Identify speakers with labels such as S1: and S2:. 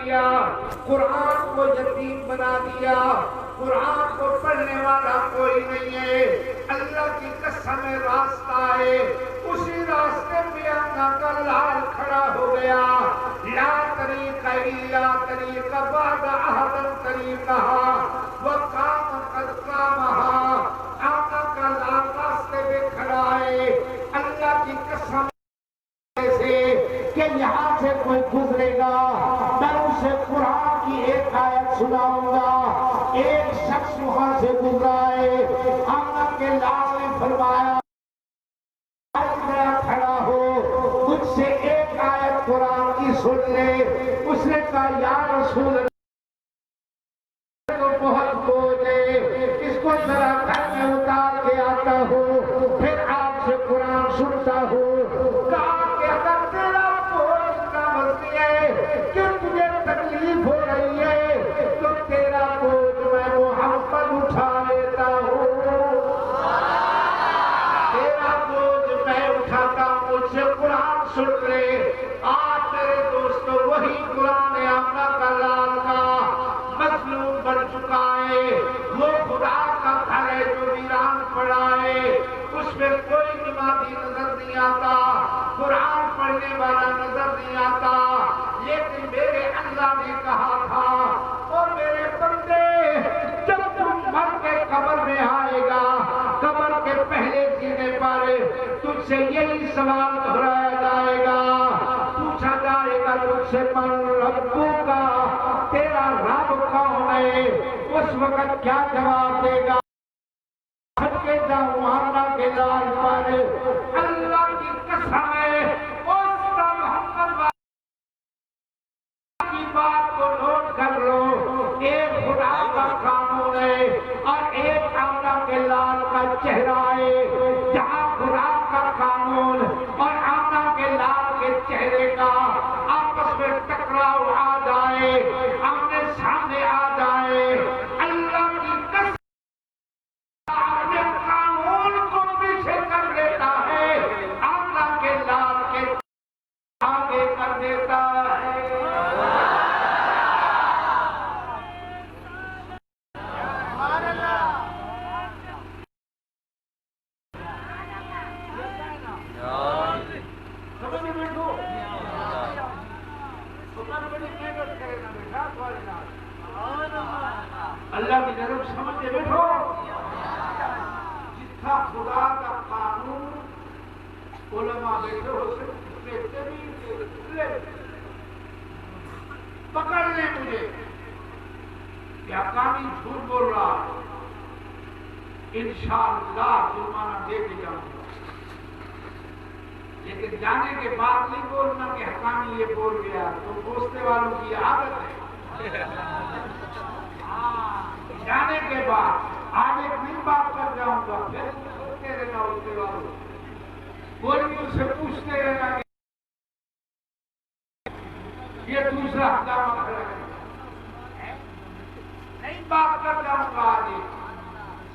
S1: دیا، قرآن کو یتیم بنا دیا، قرآن کو پڑھنے والا کوئی نہیں ہے۔ اللہ کی قسم راستہ ہے، اسی راستے پہ آقا کا لال کھڑا ہو گیا۔ لا طریق الا طریق بعد احد طریقہ وقام قد قامہا، آقا کا لال راستے پہ کھڑا ہے۔ اللہ کی قسم کہ یہاں سے کوئی گزرے گا میں اسے قرآن کی ایک آیت سناؤں گا۔ ایک شخص وہاں سے گزرا ہے، آقا کے لال نے فرمایا کھڑا ہو، مجھ سے ایک آیت قرآن کی سن لے۔ اس نے کہا یا رسول اللہ تو بہت بوجھ ہے، اس کو ذرا گھر میں اتار کے آتا ہوں، پھر آپ سے قرآن سنتا ہوں۔ کہا کہ اگر تیرا بوجھ سمجھتی ہے کہ تجھے تکلیف ہو رہی ہے تو تیرا بوجھ میں محمد اٹھا لیتا ہوں، تیرا بوجھ میں اٹھاتا ہوں، مجھ سے قرآن سن لے۔ آج میرے دوستو وہی قرآن آقا کا لال کا مظلوم بن چکا ہے، وہ خدا کا گھر ہے جو ویران پڑا ہے، اس میں کوئی نمازی نظر نہیں آتا، قرآن پڑھنے والا نظر نہیں آتا، لیکن میرے اللہ نے کہا تھا اور میرے بندے جب تم مر کے قبر میں آئے گا، قبر کے پہلے سینے پر تجھ سے یہی سوال دہرایا جائے گا، پوچھا جائے گا تجھ سے من ربو کا، تیرا رب کون ہے؟ اس وقت کیا جواب دے گا؟ کے جاؤں آقا کے لال پر، اللہ کی قسم ہے اس کا محمد کی بات کو نوٹ کر لو، ایک خدا کا قانون ہے اور ایک آقا کے لال کا چہرہ ہے۔ جہاں خدا کا قانون اور آقا کے لال کے چہرے کا آپس میں ٹکراؤ آ جائے، آمنے سامنے آ جائے، اللہ کی قسم اپنے قانون کو پیچھے کر دیتا ہے، آقا کے لال کے آگے کر دیتا ہے۔ اللہ کی طرف سمجھے بیٹھو، جتنا خدا کا قانون علماء بیٹھے ہو سے پکڑ لیں مجھے کہ حقانی جھوٹ بول رہا ہے، انشاءاللہ جرمانہ دے کے جاؤں گا، لیکن جانے کے بعد نہیں بولنا کہ حقانی یہ بول گیا، تو پوچھنے والوں کی عادت ہے۔ جانے کے بعد آج ایک دن بات کر جاؤں گا، پھر پوچھتے رہنا ہوتے والوں، بولیوں سے پوچھتے رہنا کہ یہ دوسرا ہنگامہ کھڑا ہے، نہیں بات کر جاؤں گا آج ایک